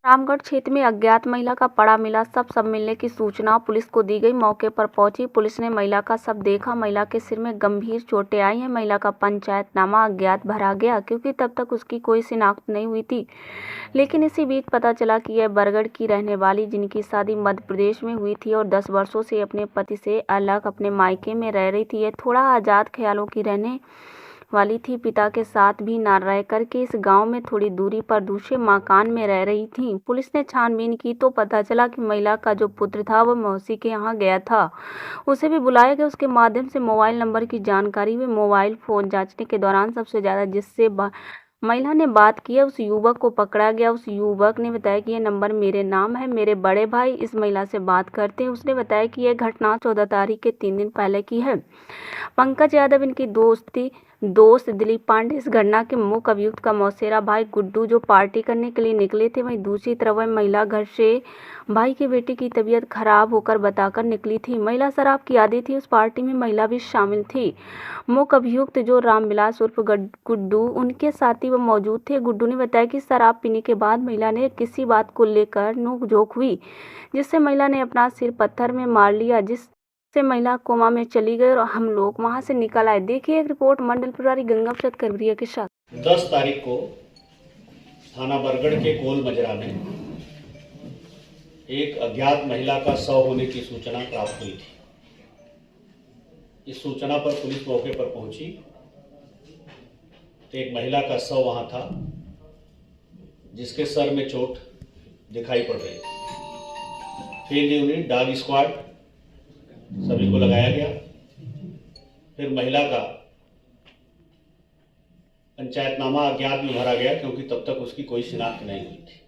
रामगढ़ क्षेत्र में अज्ञात महिला का पड़ा मिला शव मिलने की सूचना पुलिस को दी गई। मौके पर पहुंची पुलिस ने महिला का शव देखा। महिला के सिर में गंभीर चोटें आई हैं। महिला का पंचायतनामा अज्ञात भरा गया क्योंकि तब तक उसकी कोई शिनाख्त नहीं हुई थी। लेकिन इसी बीच पता चला कि यह बरगढ़ की रहने वाली, जिनकी शादी मध्य प्रदेश में हुई थी और 10 वर्षों से अपने पति से अलग अपने मायके में रह रही थी। यह थोड़ा आज़ाद ख्यालों की रहने वाली थी। पिता के साथ भी न रह करके इस गांव में थोड़ी दूरी पर दूसरे मकान में रह रही थी। पुलिस ने छानबीन की तो पता चला कि महिला का जो पुत्र था वह मौसी के यहाँ गया था। उसे भी बुलाया गया। उसके माध्यम से मोबाइल नंबर की जानकारी हुई। मोबाइल फोन जांचने के दौरान सबसे ज्यादा जिससे महिला ने बात की है उस युवक को पकड़ा गया। उस युवक ने बताया कि यह नंबर मेरे नाम है, मेरे बड़े भाई इस महिला से बात करते हैं। उसने बताया कि यह घटना 14 तारीख के 3 दिन पहले की है। पंकज यादव इनकी दोस्त दिलीप पांडे इस घटना के मुख्य अभियुक्त का मौसेरा भाई गुड्डू, जो पार्टी करने के लिए निकले थे। वहीं दूसरी तरफ वह महिला घर से भाई के बेटे की तबीयत खराब होकर बताकर निकली थी। महिला शराब की आदी थी। उस पार्टी में महिला भी शामिल थी। मुख्य अभियुक्त जो रामविलास उर्फ गुड्डू, उनके साथी वो मौजूद थे। गुड्डू ने बताया कि शराब पीने के बाद महिला ने किसी बात को लेकर नोक-झोंक हुई, जिससे महिला ने अपना सिर पत्थर में मार लिया, जिससे महिला कोमा में चली गई और हम लोग वहां से निकल आए। देखिए एक रिपोर्ट मंडल प्रभारी गंगा प्रसाद करवरिया के साथ। 10 तारीख को थाना बरगढ़ के कोल मजरा में एक अज्ञात महिला का शव होने की सूचना प्राप्त हुई थी। इस सूचना पर पुलिस मौके पर पहुंची तो एक महिला का शव वहां था, जिसके सर में चोट दिखाई पड़ रही थी। फील्ड यूनिट, डॉग स्क्वाड सभी को लगाया गया। फिर महिला का पंचायतनामा अज्ञात में भरा गया क्योंकि तब तक उसकी कोई शिनाख्त नहीं हुई थी।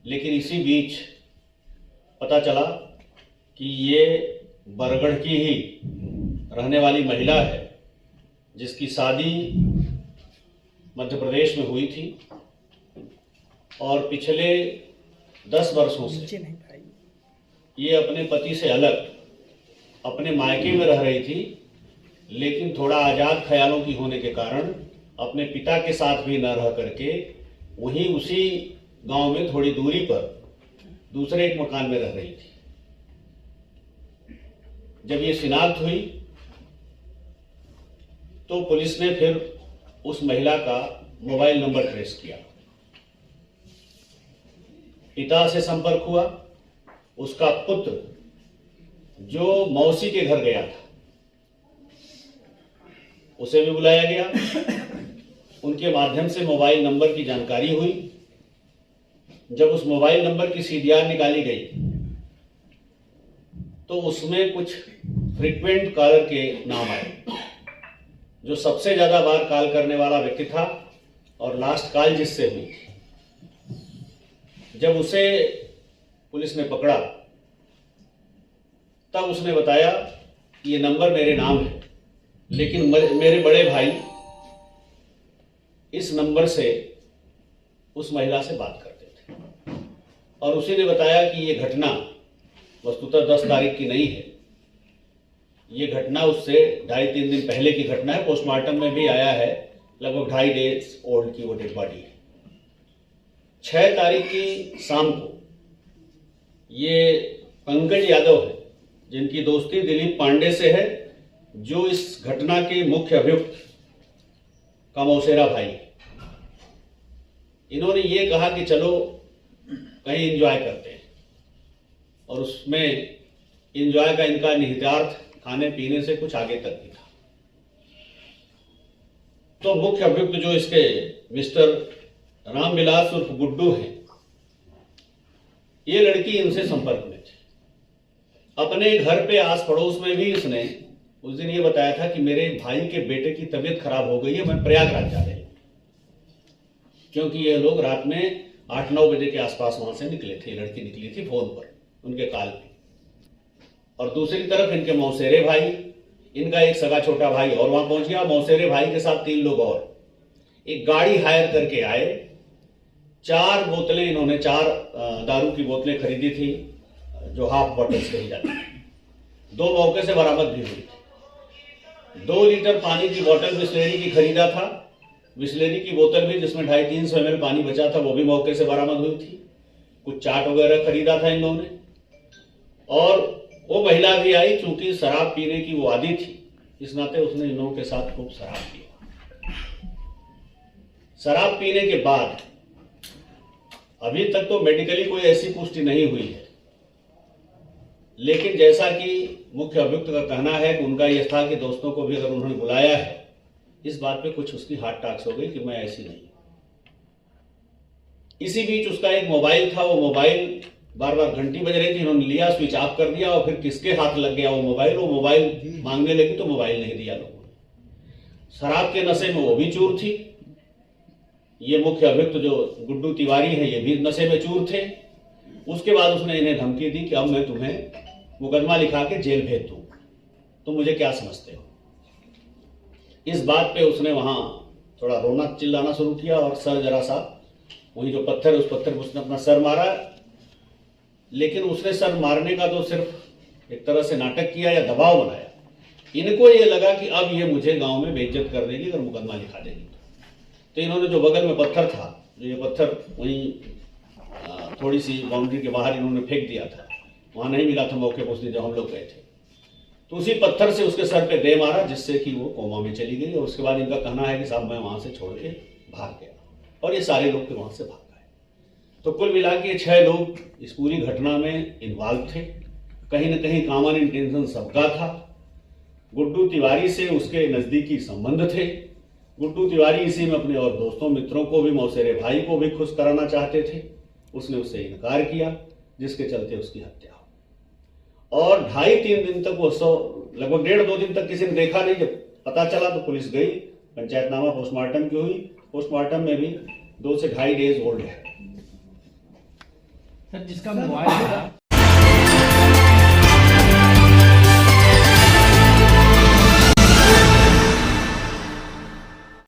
लेकिन इसी बीच पता चला कि ये बरगढ़ की ही रहने वाली महिला है, जिसकी शादी मध्य प्रदेश में हुई थी और पिछले 10 वर्षों से ये अपने पति से अलग अपने मायके में रह रही थी। लेकिन थोड़ा आज़ाद ख्यालों की होने के कारण अपने पिता के साथ भी न रह करके वहीं उसी गांव में थोड़ी दूरी पर दूसरे एक मकान में रह रही थी। जब ये शिनाख्त हुई तो पुलिस ने फिर उस महिला का मोबाइल नंबर ट्रेस किया। पिता से संपर्क हुआ। उसका पुत्र जो मौसी के घर गया था उसे भी बुलाया गया। उनके माध्यम से मोबाइल नंबर की जानकारी हुई। जब उस मोबाइल नंबर की सीडीआर निकाली गई तो उसमें कुछ फ्रीक्वेंट कॉलर के नाम आए। जो सबसे ज्यादा बार कॉल करने वाला व्यक्ति था और लास्ट कॉल जिससे हुई थी। जब उसे पुलिस ने पकड़ा तब उसने बताया कि ये नंबर मेरे नाम है, लेकिन मेरे बड़े भाई इस नंबर से उस महिला से बात करते थे। और उसी ने बताया कि ये घटना वस्तुतः 10 तारीख की नहीं है। ये घटना उससे 2.5-3 दिन पहले की घटना है। पोस्टमार्टम में भी आया है, लगभग 2.5 डेज ओल्ड की वो डेड बॉडी है। 6 तारीख की शाम को ये पंकज यादव है, जिनकी दोस्ती दिलीप पांडे से है, जो इस घटना के मुख्य अभियुक्त का मौसेरा भाई है। इन्होंने ये कहा कि चलो कहीं एंजॉय करते हैं, और उसमें एंजॉय का इनका निहितार्थ खाने पीने से कुछ आगे तक भी था। तो मुख्य अभियुक्त जो इसके मिस्टर रामविलास उर्फ गुड्डू हैं, ये लड़की इनसे संपर्क में थी। अपने घर पे आस पड़ोस में भी इसने उस दिन ये बताया था कि मेरे भाई के बेटे की तबीयत खराब हो गई है, मैं प्रयागराज जा रही हूं। क्योंकि ये लोग रात में 8-9 बजे के आसपास वहां से निकले थे। लड़की निकली थी फोन पर, उनके कॉल पे। और दूसरी तरफ इनके मौसेरे भाई, इनका एक सगा छोटा भाई और वहां पहुंच गया। मौसेरे भाई के साथ 3 लोग और एक गाड़ी हायर करके आए। 4 बोतलें इन्होंने 4 दारू की बोतलें खरीदी थी, जो हाफ बॉटल्स कही जाती है। 2 मौके से बरामद भी हुई थी। 2 लीटर पानी की बोतल बिस्लेरी की खरीदा था बिस्लेरी की बोतल भी जिसमें 250-300 ml पानी बचा था वो भी मौके से बरामद हुई थी। कुछ चाट वगैरह खरीदा था इन लोगों ने। और वो महिला भी आई, चूंकि शराब पीने की वो आदी थी, इस नाते उसने इन लोगों के साथ खूब शराब पिया। शराब पीने के बाद अभी तक तो मेडिकली कोई ऐसी पुष्टि नहीं हुई है, लेकिन जैसा कि मुख्य अभियुक्त का कहना है कि उनका यह था कि दोस्तों को भी अगर उन्होंने बुलाया है, इस बात पे कुछ उसकी हार्ट टॉक्स हो गई कि मैं ऐसी नहीं। इसी बीच उसका एक मोबाइल था, वो मोबाइल बार बार घंटी बज रही थी, इन्होंने लिया, स्विच ऑफ कर दिया और फिर किसके हाथ लग गया वो मोबाइल मांगने लगी तो मोबाइल नहीं दिया लोगों ने। शराब के नशे में वो भी चूर थी। ये मुख्य अभियुक्त जो गुड्डू तिवारी है ये भी नशे में चूर थे। उसके बाद उसने इन्हें धमकी दी कि अब मैं तुम्हें मुकदमा लिखा के जेल भेज दूं, तुम मुझे क्या समझते हो। इस बात पे उसने वहां थोड़ा रोना चिल्लाना शुरू किया और सर जरा सा वही जो पत्थर, उस पत्थर पर उसने अपना सर मारा। लेकिन उसने सर मारने का तो सिर्फ एक तरह से नाटक किया या दबाव बनाया। इनको ये लगा कि अब ये मुझे गांव में बेइज्जत कर देगी अगर मुकदमा लिखा देगी। तो इन्होंने जो बगल में पत्थर था, जो ये पत्थर वहीं थोड़ी सी बाउंड्री के बाहर इन्होंने फेंक दिया था, वहां नहीं मिला था मौके पर उस दिन जब हम लोग गए थे, तो उसी पत्थर से उसके सर पे दे मारा, जिससे कि वो कोमा में चली गई। और उसके बाद इनका कहना है कि साहब मैं वहां से छोड़ के भाग गया और ये सारे लोग के वहां से भाग गए। तो कुल मिला के 6 लोग इस पूरी घटना में इन्वॉल्व थे। कहीं ना कहीं कॉमन इंटेंशन सबका था। गुड्डू तिवारी से उसके नजदीकी संबंध थे। गुड्डू तिवारी इसी में अपने और दोस्तों मित्रों को भी, मौसेरे भाई को भी खुश कराना चाहते थे। उसने उससे इनकार किया, जिसके चलते उसकी हत्या हो। और 2.5-3 दिन तक वो लगभग 1.5-2 दिन तक किसी ने देखा नहीं। जब पता चला तो पुलिस गई, पंचायतनामा पोस्टमार्टम की हुई। पोस्टमार्टम में भी 2 से 2.5 डेज ओल्ड है। सर जिसका मोबाइल